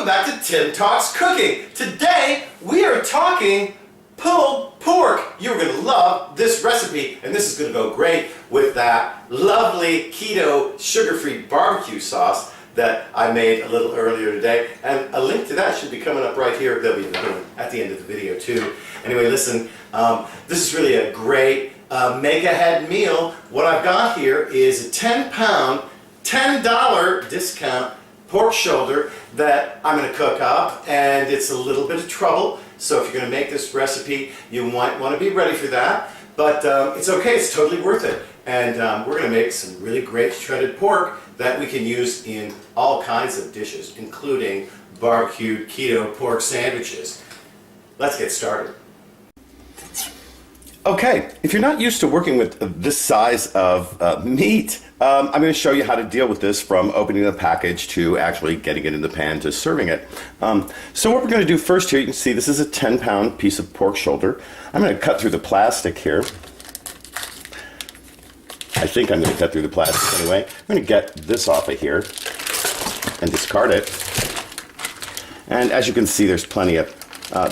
welcome back to Tim Talks Cooking. Today we are talking pulled pork. You're going to love this recipe, and this is going to go great with that lovely keto sugar-free barbecue sauce that I made a little earlier today, and a link to that should be coming up right here. There'll be at the end of the video too. Anyway, listen, this is really a great make-ahead meal. What I've got here is a 10-pound, $10 discount pork shoulder that I'm going to cook up, and it's a little bit of trouble, so if you're going to make this recipe you might want to be ready for that, but it's okay, it's totally worth it. And we're going to make some really great shredded pork that we can use in all kinds of dishes, including barbecued keto pork sandwiches. Let's get started. Okay, if you're not used to working with this size of meat, I'm going to show you how to deal with this from opening the package to actually getting it in the pan to serving it. So what we're going to do first here, you can see this is a 10-pound piece of pork shoulder. I'm going to cut through the plastic here. I think I'm going to cut through the plastic anyway. I'm going to get this off of here and discard it. And as you can see, there's plenty of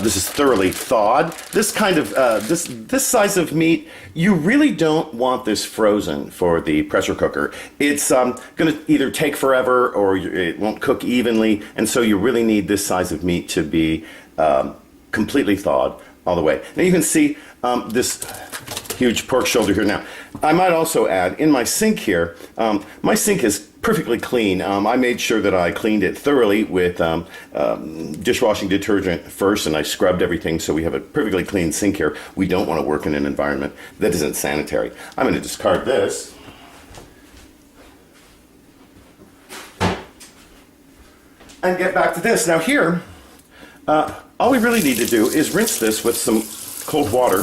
this is thoroughly thawed. This kind of this size of meat, you really don't want this frozen for the pressure cooker. It's going to either take forever or it won't cook evenly, and so you really need this size of meat to be completely thawed all the way. Now you can see this huge pork shoulder here. Now I might also add, in my sink here, my sink is perfectly clean. I made sure that I cleaned it thoroughly with dishwashing detergent first, and I scrubbed everything, so we have a perfectly clean sink here. We don't want to work in an environment that isn't sanitary. I'm going to discard this. And get back to this. Now here, all we really need to do is rinse this with some cold water.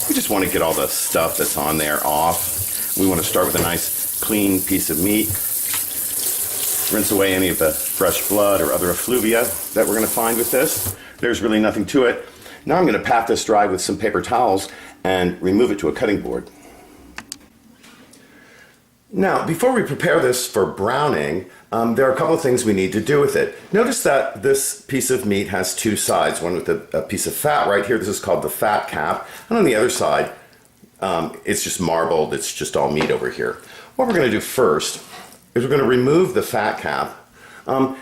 We just want to get all the stuff that's on there off. We want to start with a nice clean piece of meat. Rinse away any of the fresh blood or other effluvia that we're going to find with this. There's really nothing to it. Now I'm going to pat this dry with some paper towels and remove it to a cutting board. Now, before we prepare this for browning, there are a couple of things we need to do with it. Notice that this piece of meat has two sides, one with a piece of fat right here. This is called the fat cap. And on the other side, it's just marbled. It's just all meat over here. What we're going to do first is we're going to remove the fat cap.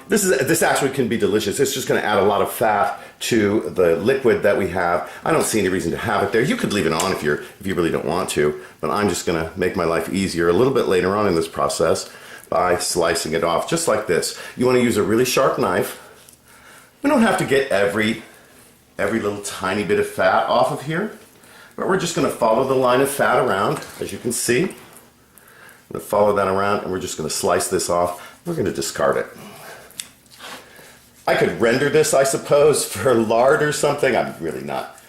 This actually can be delicious. It's just going to add a lot of fat to the liquid that we have. I don't see any reason to have it there. You could leave it on if you really don't want to, but I'm just going to make my life easier a little bit later on in this process by slicing it off just like this. You want to use a really sharp knife. We don't have to get every little tiny bit of fat off of here, but we're just going to follow the line of fat around, as you can see. I'm going to follow that around, and we're just going to slice this off. We're going to discard it. I could render this, I suppose, for lard or something. I'm really not.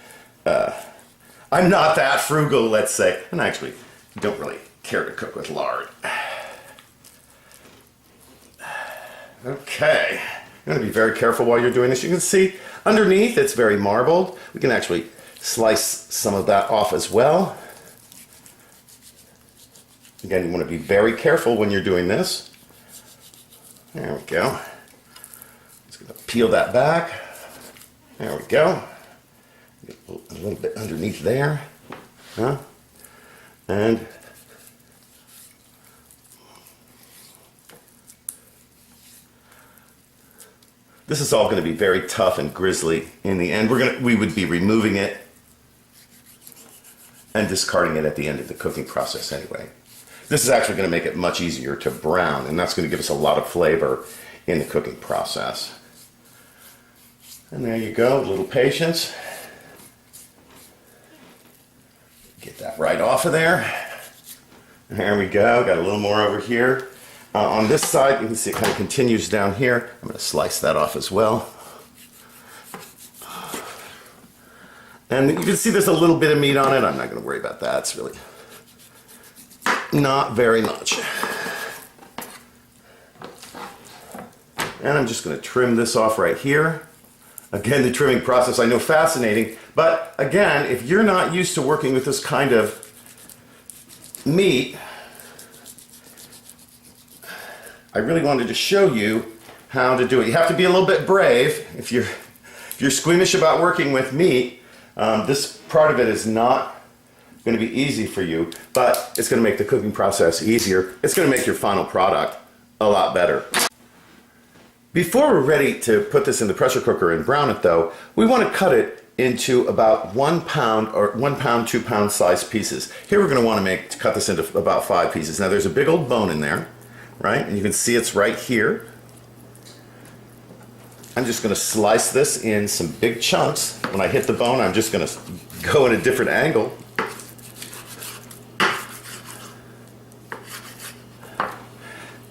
I'm not that frugal, let's say. And I actually don't really care to cook with lard. Okay. You're going to be very careful while you're doing this. You can see underneath it's very marbled. We can actually slice some of that off as well. Again, you want to be very careful when you're doing this. There we go. Just going to peel that back. There we go. Get a little bit underneath there. And this is all going to be very tough and grisly in the end. We would be removing it and discarding it at the end of the cooking process anyway. This is actually going to make it much easier to brown, and that's going to give us a lot of flavor in the cooking process. And there you go, a little patience. Get that right off of there. There we go, got a little more over here. On this side, you can see it kind of continues down here. I'm going to slice that off as well. And you can see there's a little bit of meat on it. I'm not going to worry about that. It's really not very much. And I'm just going to trim this off right here. Again, the trimming process, I know, fascinating, but again, if you're not used to working with this kind of meat, I really wanted to show you how to do it. You have to be a little bit brave if you're squeamish about working with meat. This part of it is not going to be easy for you, but it's going to make the cooking process easier. It's going to make your final product a lot better. Before we're ready to put this in the pressure cooker and brown it though, we want to cut it into about 1 pound or 1 pound, 2 pound size pieces. Here we're going to want to cut this into about 5 pieces. Now there's a big old bone in there, right? And you can see it's right here. I'm just going to slice this in some big chunks. When I hit the bone, I'm just going to go in a different angle.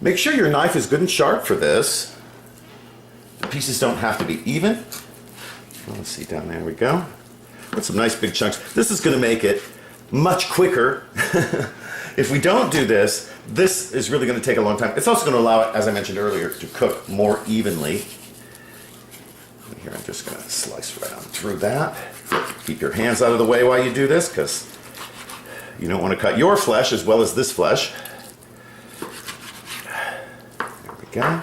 Make sure your knife is good and sharp for this. The pieces don't have to be even. Let's see, down there we go. Put some nice big chunks. This is going to make it much quicker. If we don't do this, this is really going to take a long time. It's also going to allow it, as I mentioned earlier, to cook more evenly. Here, I'm just going to slice right on through that. Keep your hands out of the way while you do this, because you don't want to cut your flesh as well as this flesh. There we go.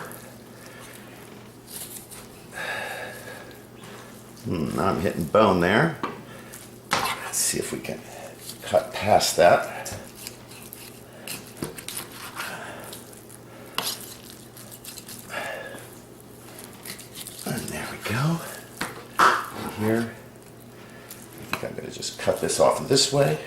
Now I'm hitting bone there. Let's see if we can cut past that. And there we go. And here, I think I'm going to just cut this off this way.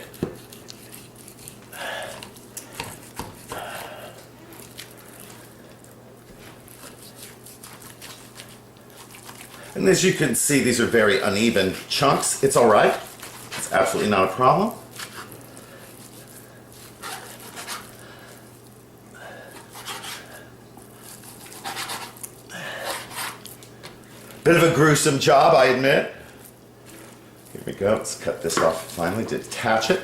And as you can see, these are very uneven chunks. It's all right. It's absolutely not a problem. Bit of a gruesome job, I admit. Here we go. Let's cut this off finally to detach it.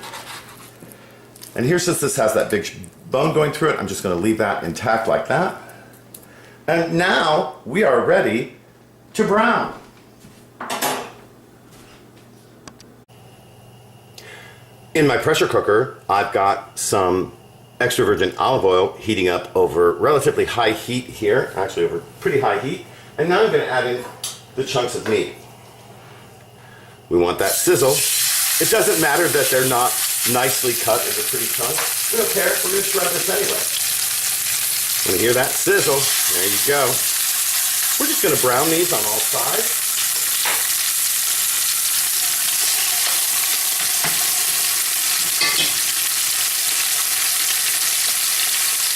And here, since this has that big bone going through it, I'm just going to leave that intact like that. And now we are ready to brown. In my pressure cooker, I've got some extra virgin olive oil heating up over relatively high heat here, actually over pretty high heat. And now I'm going to add in the chunks of meat. We want that sizzle. It doesn't matter that they're not nicely cut into pretty chunks. We don't care, we're going to shred this anyway. When you hear that sizzle, there you go. We're just going to brown these on all sides.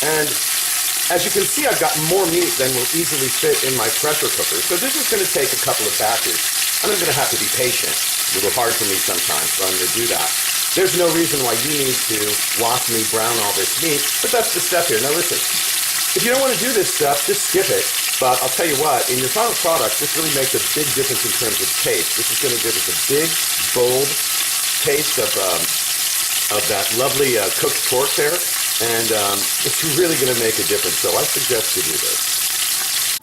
And as you can see, I've got more meat than will easily fit in my pressure cooker. So this is going to take a couple of batches. And I'm going to have to be patient. It's a little hard for me sometimes, but I'm going to do that. There's no reason why you need to watch me brown all this meat, but that's the step here. Now listen, if you don't want to do this stuff, just skip it. But I'll tell you what, in your final product, this really makes a big difference in terms of taste. This is going to give us a big, bold taste of that lovely cooked pork there. And it's really going to make a difference, so I suggest you do this.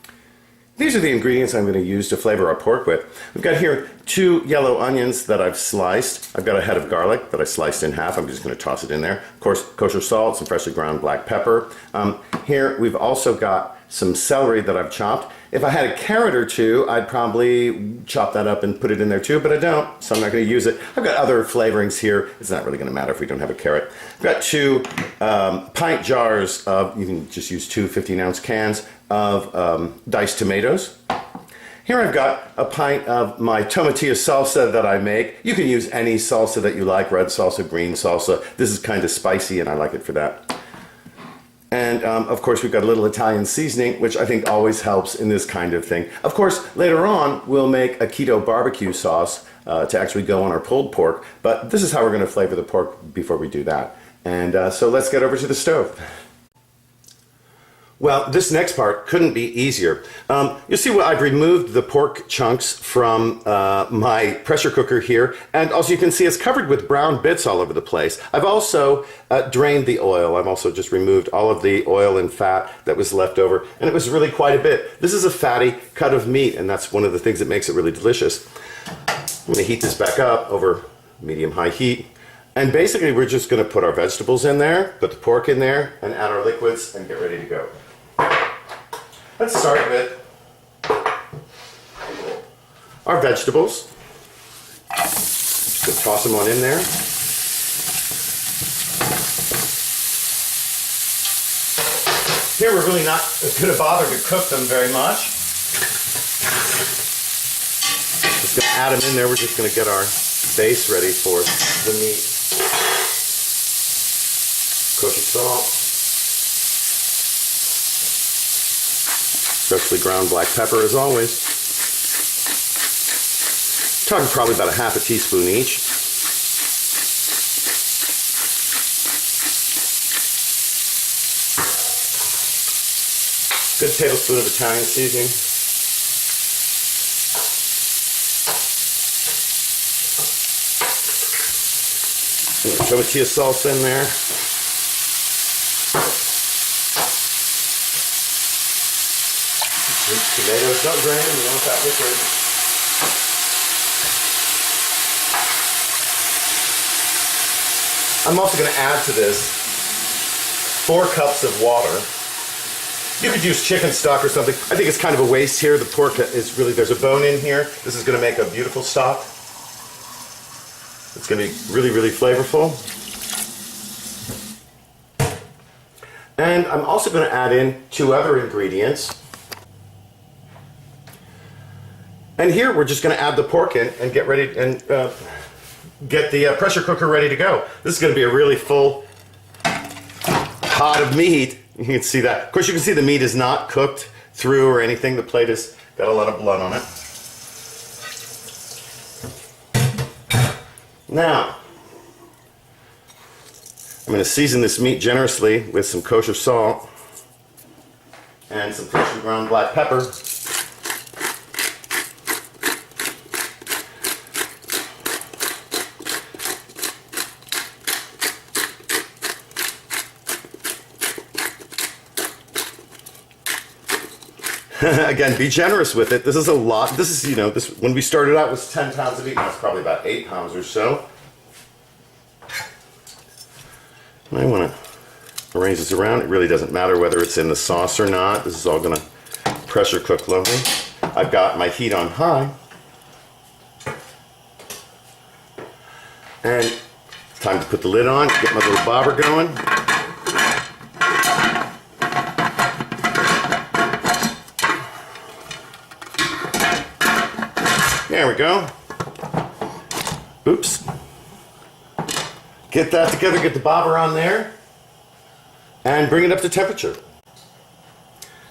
These are the ingredients I'm going to use to flavor our pork with. We've got here 2 yellow onions that I've sliced. I've got a head of garlic that I sliced in half. I'm just going to toss it in there. Of course, kosher salt, some freshly ground black pepper. Here we've also got some celery that I've chopped. If I had a carrot or two, I'd probably chop that up and put it in there too, but I don't, so I'm not going to use it. I've got other flavorings here. It's not really going to matter if we don't have a carrot. I've got 2 pint jars of, you can just use 2 15-ounce cans of diced tomatoes. Here I've got a pint of my tomatillo salsa that I make. You can use any salsa that you like, red salsa, green salsa. This is kind of spicy and I like it for that. And of course, we've got a little Italian seasoning, which I think always helps in this kind of thing. Of course, later on, we'll make a keto barbecue sauce to actually go on our pulled pork. But this is how we're going to flavor the pork before we do that. And so let's get over to the stove. Well, this next part couldn't be easier. You'll see I've removed the pork chunks from my pressure cooker here, and also you can see it's covered with brown bits all over the place. I've also drained the oil. I've also just removed all of the oil and fat that was left over, and it was really quite a bit. This is a fatty cut of meat, and that's one of the things that makes it really delicious. I'm going to heat this back up over medium-high heat. And basically, we're just going to put our vegetables in there, put the pork in there, and add our liquids, and get ready to go. let's start with our vegetables. Just gonna toss them on in there. Here we're really not going to bother to cook them very much. Just going to add them in there. We're just going to get our base ready for the meat. Kosher salt. Freshly ground black pepper as always. Talking probably about a half a teaspoon each. Good tablespoon of Italian seasoning. Tomatillo salsa in there. Tomatoes, don't drain them, you don't want that liquid. I'm also going to add to this 4 cups of water. You could use chicken stock or something. I think it's kind of a waste here. The pork is really, there's a bone in here. This is going to make a beautiful stock. It's going to be really, really flavorful. And I'm also going to add in 2 other ingredients. And here we're just going to add the pork in and get ready and get the pressure cooker ready to go. This is going to be a really full pot of meat. You can see that. Of course, you can see the meat is not cooked through or anything. The plate has got a lot of blood on it. Now, I'm going to season this meat generously with some kosher salt and some freshly ground black pepper. Again, be generous with it. This is a lot. This is, you know, this when we started out was 10 pounds of meat. Now it's probably about 8 pounds or so. And I want to arrange this around. It really doesn't matter whether it's in the sauce or not. This is all going to pressure cook lovely. I've got my heat on high. And it's time to put the lid on, get my little bobber going. There we go. Oops. Get that together, get the bobber on there, and bring it up to temperature.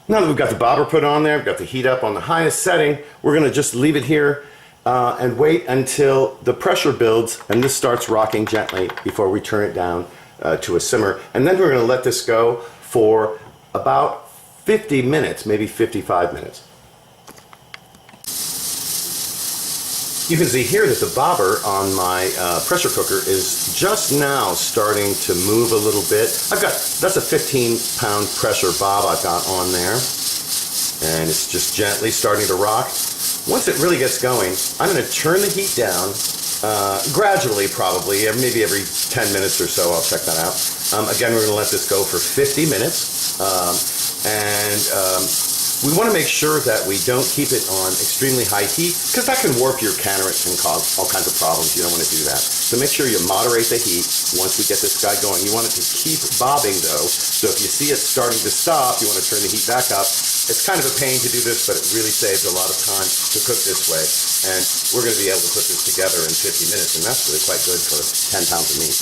Now that we've got the bobber put on there, we've got the heat up on the highest setting, we're going to just leave it here and wait until the pressure builds and this starts rocking gently before we turn it down to a simmer. And then we're going to let this go for about 50 minutes, maybe 55 minutes. You can see here that the bobber on my pressure cooker is just now starting to move a little bit. That's a 15-pound pressure bob I've got on there. And it's just gently starting to rock. Once it really gets going, I'm going to turn the heat down gradually, probably, maybe every 10 minutes or so. I'll check that out. Again, we're going to let this go for 50 minutes. We want to make sure that we don't keep it on extremely high heat because that can warp your canner. It can cause all kinds of problems. You don't want to do that. So make sure you moderate the heat once we get this guy going. You want it to keep bobbing though. So if you see it starting to stop, you want to turn the heat back up. It's kind of a pain to do this, but it really saves a lot of time to cook this way. And we're going to be able to put this together in 50 minutes, and that's really quite good for 10 pounds of meat.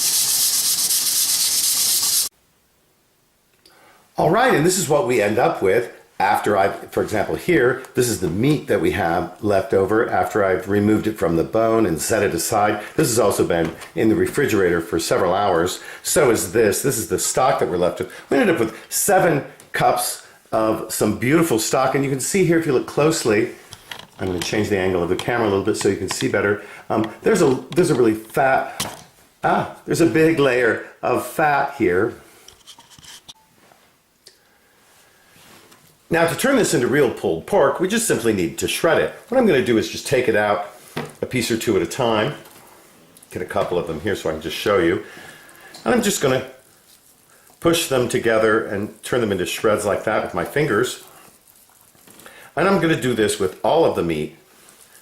All right, and this is what we end up with. After for example here, this is the meat that we have left over after I've removed it from the bone and set it aside. This has also been in the refrigerator for several hours. So is this. This is the stock that we're left with. We ended up with 7 cups of some beautiful stock. And you can see here, if you look closely, I'm going to change the angle of the camera a little bit so you can see better. There's a really fat, there's a big layer of fat here. Now to turn this into real pulled pork, we just simply need to shred it. What I'm going to do is just take it out a piece or two at a time. Get a couple of them here so I can just show you. And I'm just going to push them together and turn them into shreds like that with my fingers. And I'm going to do this with all of the meat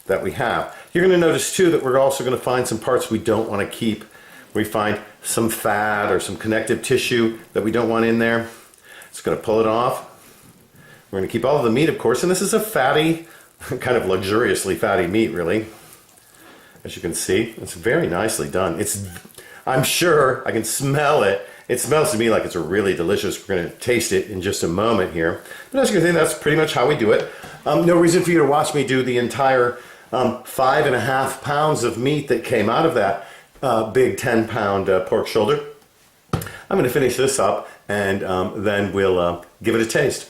that we have. You're going to notice too that we're also going to find some parts we don't want to keep. We find some fat or some connective tissue that we don't want in there. It's going to pull it off. We're going to keep all of the meat, of course, and this is a fatty, kind of luxuriously fatty meat, really. As you can see, it's very nicely done. I'm sure I can smell it. It smells to me like it's really delicious. We're going to taste it in just a moment here. But as you can see, that's pretty much how we do it. No reason for you to watch me do the entire 5.5 pounds of meat that came out of that big 10-pound pork shoulder. I'm going to finish this up and then we'll give it a taste.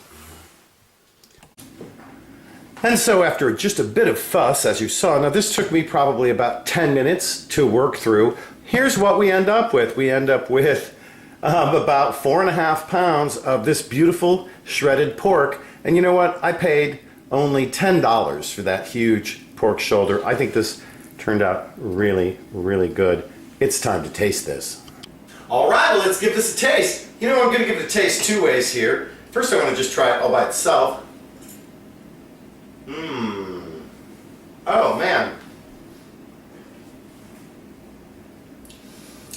And so after just a bit of fuss, as you saw, now this took me probably about 10 minutes to work through. Here's what we end up with. We end up with about 4.5 pounds of this beautiful shredded pork. And you know what? I paid only $10 for that huge pork shoulder. I think this turned out really, really good. It's time to taste this. All right, well, let's give this a taste. You know, I'm going to give it a taste two ways here. First, I want to just try it all by itself. Oh, man.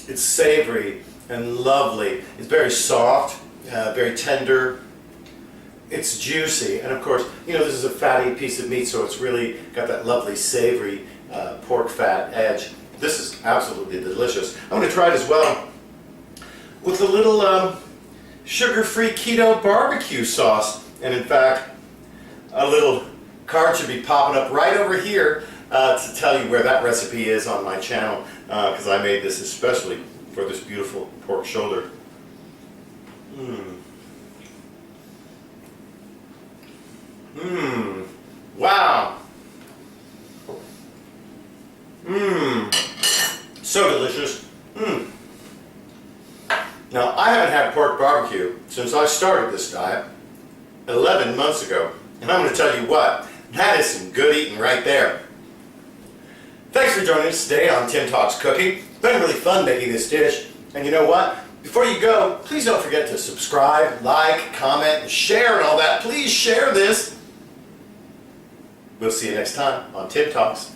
It's savory and lovely. It's very soft, very tender. It's juicy. And of course, you know, this is a fatty piece of meat, so it's really got that lovely savory pork fat edge. This is absolutely delicious. I'm going to try it as well with a little sugar-free keto barbecue sauce. And in fact, a little card should be popping up right over here to tell you where that recipe is on my channel, because I made this especially for this beautiful pork shoulder. Wow. So delicious. Now, I haven't had pork barbecue since I started this diet 11 months ago. And I'm going to tell you what, that is some good eating right there. Thanks for joining us today on Tim Talks Cooking. It's been really fun making this dish. And you know what? Before you go, please don't forget to subscribe, like, comment, and share and all that. Please share this. We'll see you next time on Tim Talks.